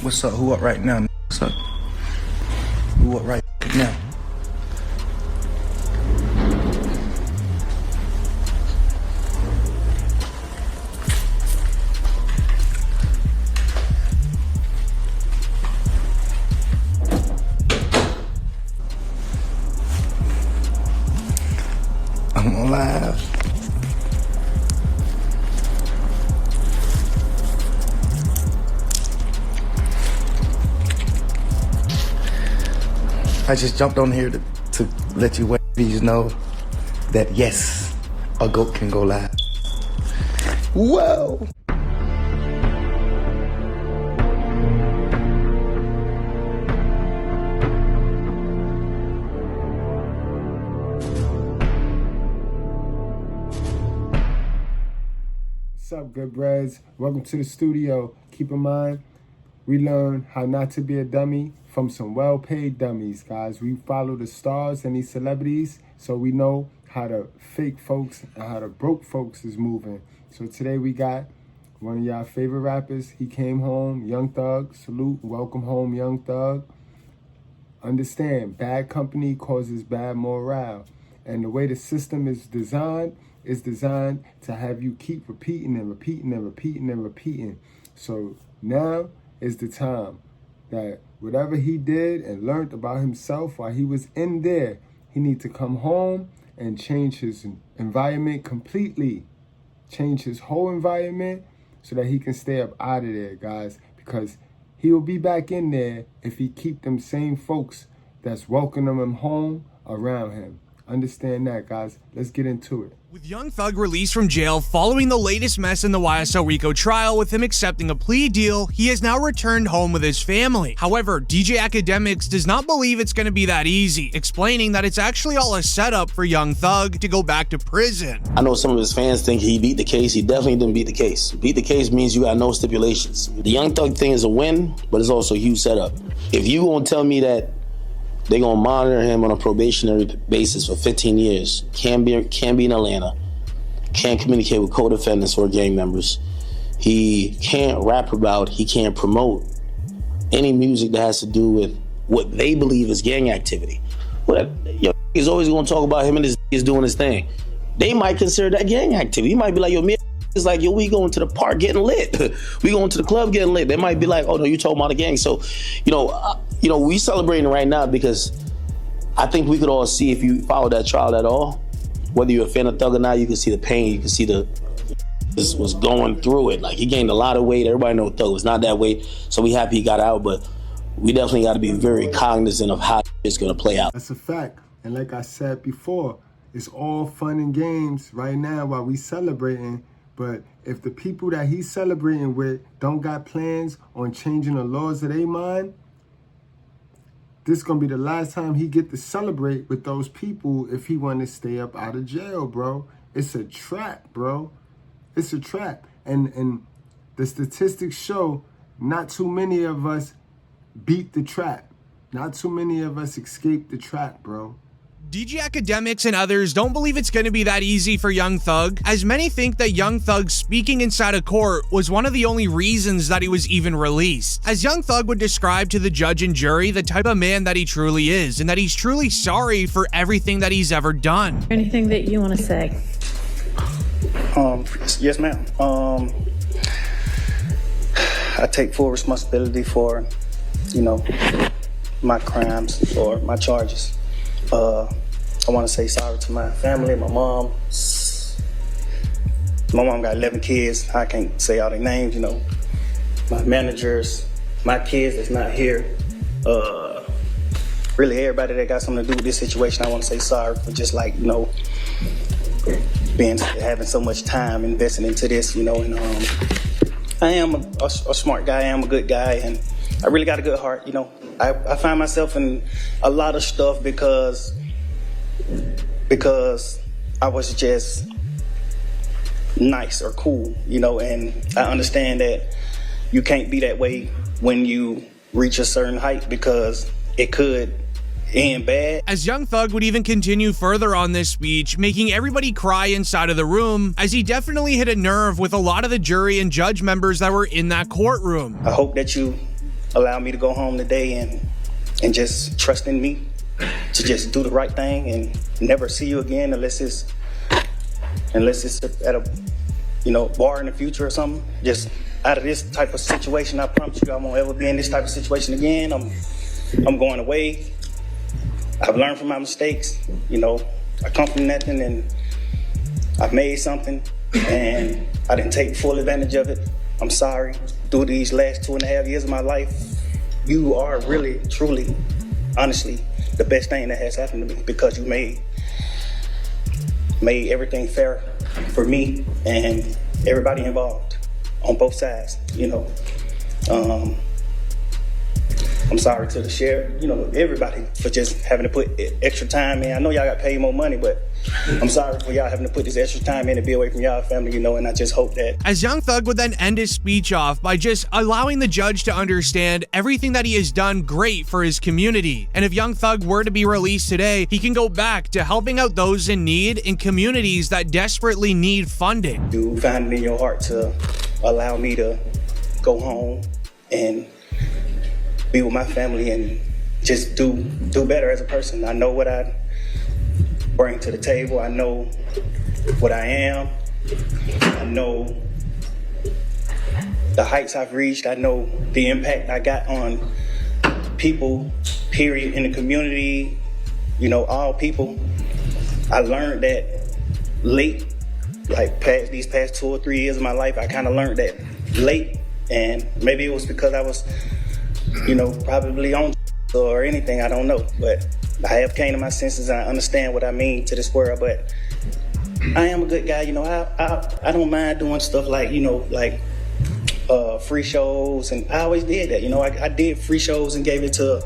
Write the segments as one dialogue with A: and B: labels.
A: What's up? Who up right now? What's up? Who up right now? I'm on live. I just jumped on here to let you ladies know that yes, a goat can go live. Whoa!
B: What's up, Goodbreads? Welcome to the studio. Keep in mind, we learn how not to be a dummy from some well-paid dummies, guys. We follow the stars and these celebrities, so we know how the fake folks and how the broke folks is moving. So today we got one of y'all favorite rappers. He came home, Young Thug. Salute, welcome home, Young Thug. Understand, bad company causes bad morale. And the way the system is designed to have you keep repeating and repeating and repeating and repeating. So now is the time that whatever he did and learned about himself while he was in there, he needs to come home and change his environment completely. Change his whole environment so that he can stay up out of there, guys. Because he will be back in there if he keep them same folks that's welcoming him home around him. Understand that, guys. Let's get into it.
C: With Young Thug released from jail following the latest mess in the YSL trial with him accepting a plea deal, he has now returned home with his family. However, DJ Academics does not believe it's going to be that easy, explaining that it's actually all a setup for Young Thug to go back to prison.
D: I know some of his fans think he beat the case. He definitely didn't beat the case. Beat the case means you got no stipulations. The Young Thug thing is a win, but it's also a huge setup. If you gonna tell me that they're going to monitor him on a probationary basis for 15 years. Can't be in Atlanta. Can't communicate with co-defendants or gang members. He can't rap about, he can't promote any music that has to do with what they believe is gang activity. Well, he's always going to talk about him and his is doing his thing. They might consider that gang activity. He might be like, me is like, we going to the park getting lit. We going to the club getting lit. They might be like, oh no, you talking about the gang. So, we celebrating right now because I think we could all see, if you follow that trial at all, whether you're a fan of Thug or not, you can see the pain, you can see this was going through it. Like, he gained a lot of weight. Everybody knows Thug was not that weight. So we happy he got out, but we definitely got to be very cognizant of how it's going to play out.
B: That's a fact. And like I said before, it's all fun and games right now while we celebrating. But if the people that he's celebrating with don't got plans on changing the laws of their mind, this is going to be the last time he get to celebrate with those people if he want to stay up out of jail, bro. It's a trap, bro. It's a trap. And the statistics show not too many of us beat the trap. Not too many of us escape the trap, bro.
C: DJ Academics and others don't believe it's going to be that easy for Young Thug, as many think that Young Thug speaking inside a court was one of the only reasons that he was even released. As Young Thug would describe to the judge and jury the type of man that he truly is, and that he's truly sorry for everything that he's ever done.
E: Anything that you want to say?
F: Yes, ma'am. I take full responsibility for, my crimes or my charges. I want to say sorry to my family, my mom. My mom got 11 kids. I can't say all their names, my managers, my kids that's not here. Really everybody that got something to do with this situation, I want to say sorry for just having so much time investing into this, and I am a smart guy, I am a good guy, and I really got a good heart, I find myself in a lot of stuff because I was just nice or cool, and I understand that you can't be that way when you reach a certain height because it could end bad.
C: As Young Thug would even continue further on this speech, making everybody cry inside of the room, as he definitely hit a nerve with a lot of the jury and judge members that were in that courtroom.
F: I hope that you allow me to go home today and just trust in me to just do the right thing and never see you again unless it's at a bar in the future or something. Just out of this type of situation, I promise you I won't ever be in this type of situation again. I'm going away. I've learned from my mistakes. I come from nothing and I've made something and I didn't take full advantage of it. I'm sorry. Through these last 2.5 years of my life, you are really, truly, honestly, the best thing that has happened to me, because you made everything fair for me and everybody involved on both sides. I'm sorry to the sheriff, everybody, for just having to put extra time in. I know y'all got paid more money, but I'm sorry for y'all having to put this extra time in to be away from y'all family, and I just hope that.
C: As Young Thug would then end his speech off by just allowing the judge to understand everything that he has done great for his community. And if Young Thug were to be released today, he can go back to helping out those in need in communities that desperately need funding.
F: You find it in your heart to allow me to go home and be with my family and just do better as a person. I know what I bring to the table. I know what I am. I know the heights I've reached. I know the impact I got on people, period, in the community, all people. I learned that late, like these past 2 or 3 years of my life, I kind of learned that late, and maybe it was because I was probably on or anything, I don't know. But I have came to my senses and I understand what I mean to this world. But I am a good guy, I don't mind doing stuff like, free shows, and I always did that. I did free shows and gave it to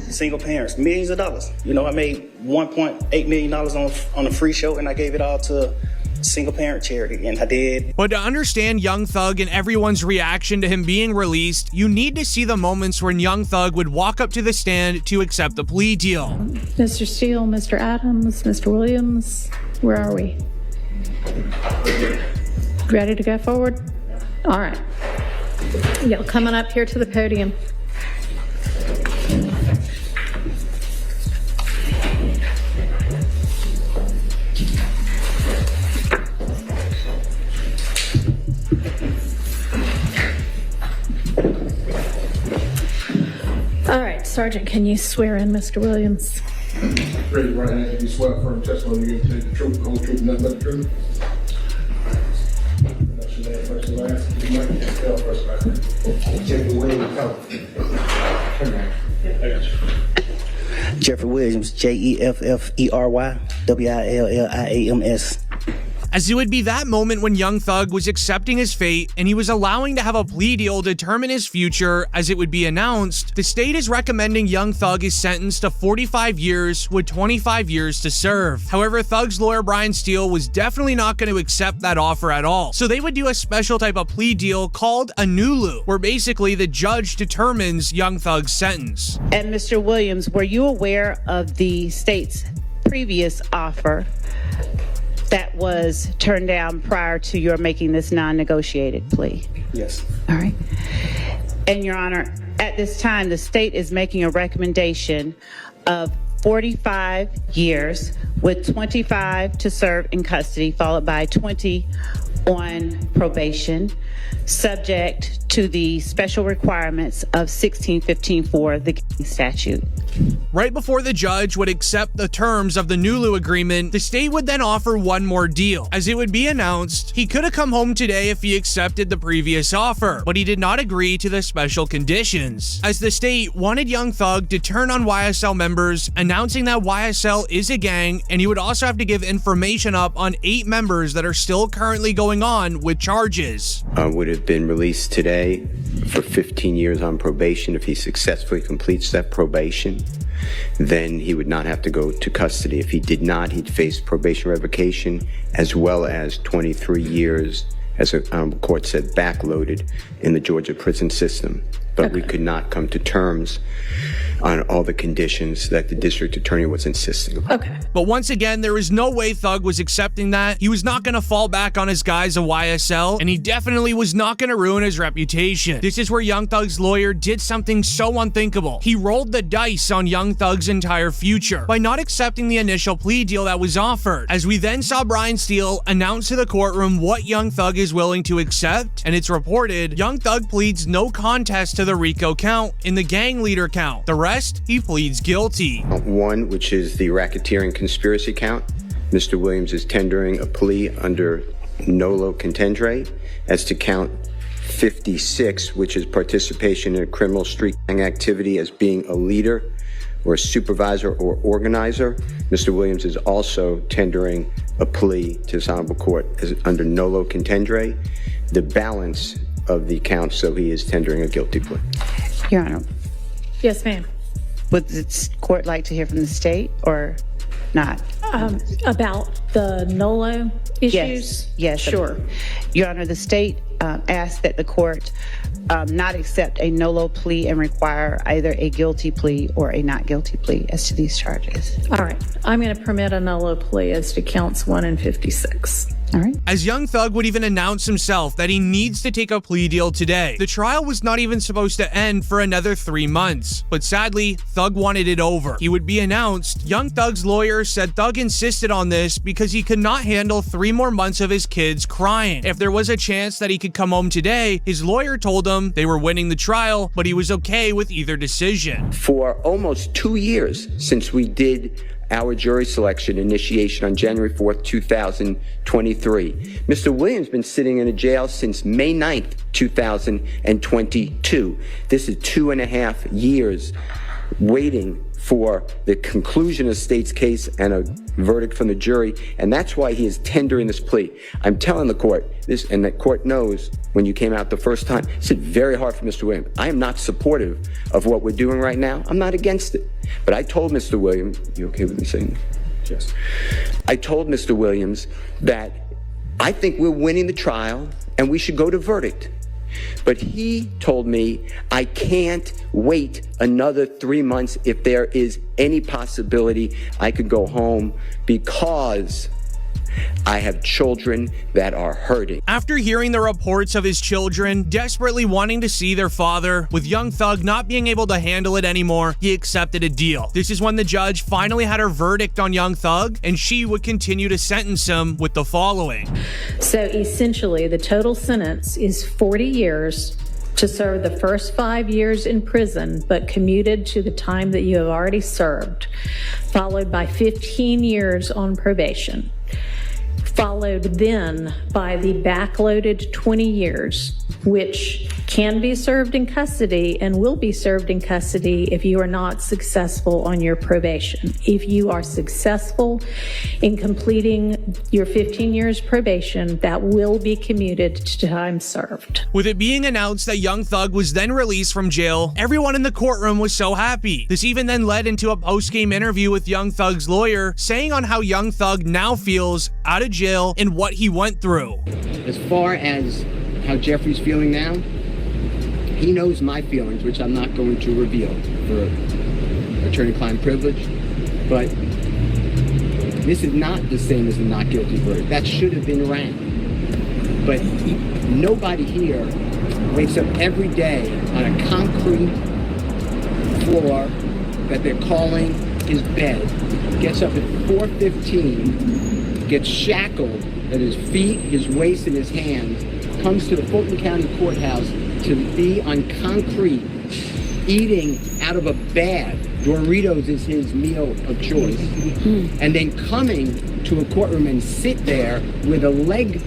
F: single parents, millions of dollars. I made $1.8 million on a free show, and I gave it all to single parent charity, and I did.
C: But to understand Young Thug and everyone's reaction to him being released, you need to see the moments when Young Thug would walk up to the stand to accept the plea deal.
E: Mr. Steele, Mr. Adams, Mr. Williams, where are we? Ready to go forward? All right. Y'all coming up here to the podium. All right, Sergeant, can you swear in Mr. Williams?
G: Raise your right hand and you swear firm testimony you give to the truth, the whole truth, and nothing but the truth. That's your name, first and last. You might just tell first and last.
A: Jeffrey Williams.
G: I got you.
F: Jeffrey Williams, Jeffery Williams.
C: As it would be that moment when Young Thug was accepting his fate and he was allowing to have a plea deal determine his future, as it would be announced, the state is recommending Young Thug is sentenced to 45 years with 25 years to serve. However, Thug's lawyer Brian Steele was definitely not going to accept that offer at all. So they would do a special type of plea deal called a NULU, where basically the judge determines Young Thug's sentence.
H: And Mr. Williams, were you aware of the state's previous offer that was turned down prior to your making this non-negotiated plea?
F: Yes.
H: All right. And Your Honor, at this time, the state is making a recommendation of 45 years with 25 to serve in custody, followed by 20 on probation, subject to the special requirements of 1615 the gang statute.
C: Right before the judge would accept the terms of the NULU agreement, the state would then offer one more deal. As it would be announced, he could have come home today if he accepted the previous offer, but he did not agree to the special conditions, as the state wanted Young Thug to turn on YSL members, announcing that YSL is a gang, and he would also have to give information up on 8 members that are still currently going on with charges.
I: Would have been released today for 15 years on probation. If he successfully completes that probation, then he would not have to go to custody. If he did not, he'd face probation revocation as well as 23 years, as a court said, backloaded in the Georgia prison system. But we could not come to terms on all the conditions that the district attorney was insisting on.
E: Okay.
C: But once again, there is no way Thug was accepting that. He was not going to fall back on his guys of YSL, and he definitely was not going to ruin his reputation. This is where Young Thug's lawyer did something so unthinkable. He rolled the dice on Young Thug's entire future by not accepting the initial plea deal that was offered, as we then saw Brian Steele announce to the courtroom what Young Thug is willing to accept, and it's reported Young Thug pleads no contest to the RICO count in the gang leader count. The rest, he pleads guilty.
I: One, which is the racketeering conspiracy count. Mr. Williams is tendering a plea under nolo contendere as to count 56, which is participation in a criminal street gang activity as being a leader or a supervisor or organizer. Mr. Williams is also tendering a plea to this honorable court as under nolo contendere. The balance of the counts, so he is tendering a guilty plea.
H: Your Honor,
E: Yes, ma'am.
H: would the court like to hear from the state or not?
E: About the NOLO issues?
H: Yes. Yes.
E: Sure.
H: Your Honor, the state asked that the court not accept a NOLO plea and require either a guilty plea or a not guilty plea as to these charges.
E: All right. I'm going to permit a NOLO plea as to counts 1 and 56.
H: All right.
C: As Young Thug would even announce himself that he needs to take a plea deal today. The trial was not even supposed to end for another 3 months, but sadly, Thug wanted it over. He would be announced. Young Thug's lawyer said Thug insisted on this because he could not handle 3 more months of his kids crying. If there was a chance that he could come home today, his lawyer told him they were winning the trial, but he was okay with either decision.
I: For almost 2 years since we did our jury selection initiation on January 4th, 2023. Mr. Williams been sitting in a jail since May 9th, 2022. This is 2.5 years waiting for the conclusion of the state's case and a verdict from the jury, and that's why he is tendering this plea. I'm telling the court this, and the court knows when you came out the first time, it's very hard for Mr. Williams. I am not supportive of what we're doing right now. I'm not against it. But I told Mr. Williams, you okay with me saying that? Yes. I told Mr. Williams that I think we're winning the trial and we should go to verdict. But he told me I can't wait another 3 months if there is any possibility I could go home because I have children that are hurting.
C: After hearing the reports of his children desperately wanting to see their father, with Young Thug not being able to handle it anymore, he accepted a deal. This is when the judge finally had her verdict on Young Thug, and she would continue to sentence him with the following.
E: So essentially, the total sentence is 40 years to serve the first 5 years in prison, but commuted to the time that you have already served, followed by 15 years on probation, followed then by the backloaded 20 years, which can be served in custody and will be served in custody if you are not successful on your probation. If you are successful in completing your 15 years probation, that will be commuted to time served.
C: With it being announced that Young Thug was then released from jail, everyone in the courtroom was so happy. This even then led into a post-game interview with Young Thug's lawyer, saying on how Young Thug now feels out of jail and what he went through.
J: As far as how Jeffrey's feeling now, he knows my feelings, which I'm not going to reveal for attorney-client privilege, but this is not the same as the not guilty verdict. That should have been ran. But nobody here wakes up every day on a concrete floor that they're calling his bed, gets up at 4:15, gets shackled at his feet, his waist, and his hands, comes to the Fulton County Courthouse to be on concrete, eating out of a bag. Doritos is his meal of choice. And then coming to a courtroom and sit there with a leg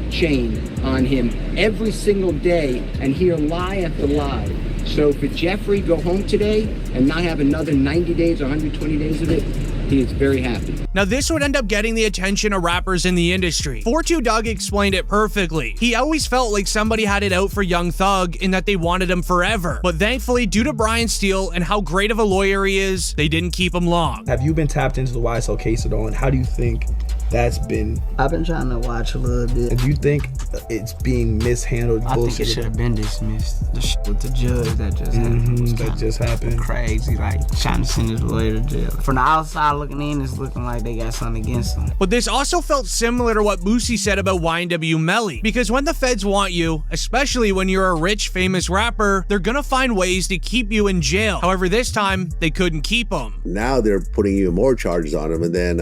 J: chain on him every single day and hear lie after lie. So for Jeffrey, go home today and not have another 90 days or 120 days of it, he is very happy.
C: Now this would end up getting the attention of rappers in the industry. 42 Doug explained it perfectly. He always felt like somebody had it out for Young Thug in that they wanted him forever. But thankfully, due to Brian Steele and how great of a lawyer he is, they didn't keep him long.
K: Have you been tapped into the YSL case at all, and how do you think I've been trying to watch a little bit.
L: Do you think it's being mishandled?
K: I think it should have been dismissed. The shit with the judge that just happened.
L: That just happened.
K: Crazy, like trying to send his lawyer to jail. From the outside looking in, it's looking like they got something against him.
C: But this also felt similar to what Boosie said about YNW Melly. Because when the feds want you, especially when you're a rich, famous rapper, they're gonna find ways to keep you in jail. However, this time, they couldn't keep him.
M: Now they're putting even more charges on him, and then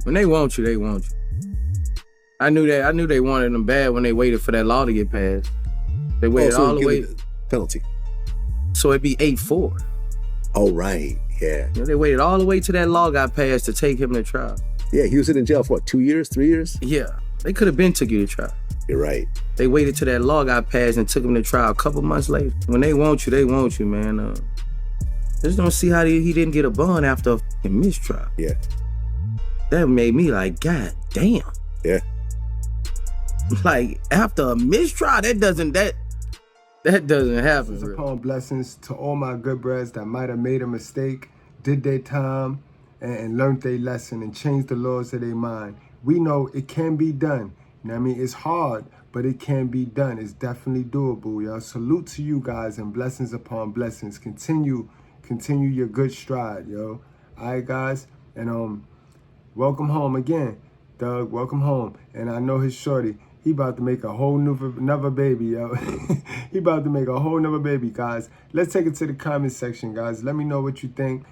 N: when they want you, they want you. I knew they wanted him bad when they waited for that law to get passed. They waited all the way.
M: Penalty.
N: So it'd be 8-4.
M: Oh, right. Yeah.
N: You know, they waited all the way till that law got passed to take him to trial.
M: Yeah, he was sitting in jail for what, 2 years, 3 years?
N: Yeah. They could have been took you to trial.
M: You're right.
N: They waited till that law got passed and took him to trial a couple months later. When they want you, man. Just don't see how he didn't get a bond after a fucking mistrial.
M: Yeah.
N: That made me like, God damn.
M: Yeah.
N: Like, after a mistrial, that doesn't happen.
B: Blessings upon blessings to all my good brothers that might have made a mistake, did their time, and learned their lesson and changed the laws of their mind. We know it can be done. You know what I mean? It's hard, but it can be done. It's definitely doable, y'all. Salute to you guys and blessings upon blessings. Continue your good stride, yo. All right, guys, and welcome home again, Doug. Welcome home. And I know his shorty. He about to make a whole another baby, yo. He about to make a whole nother baby, guys. Let's take it to the comment section, guys. Let me know what you think.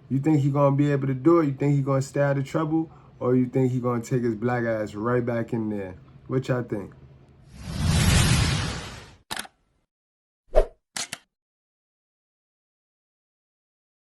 B: You think he gonna be able to do it? You think he gonna stay out of trouble? Or you think he gonna take his black ass right back in there? What y'all think?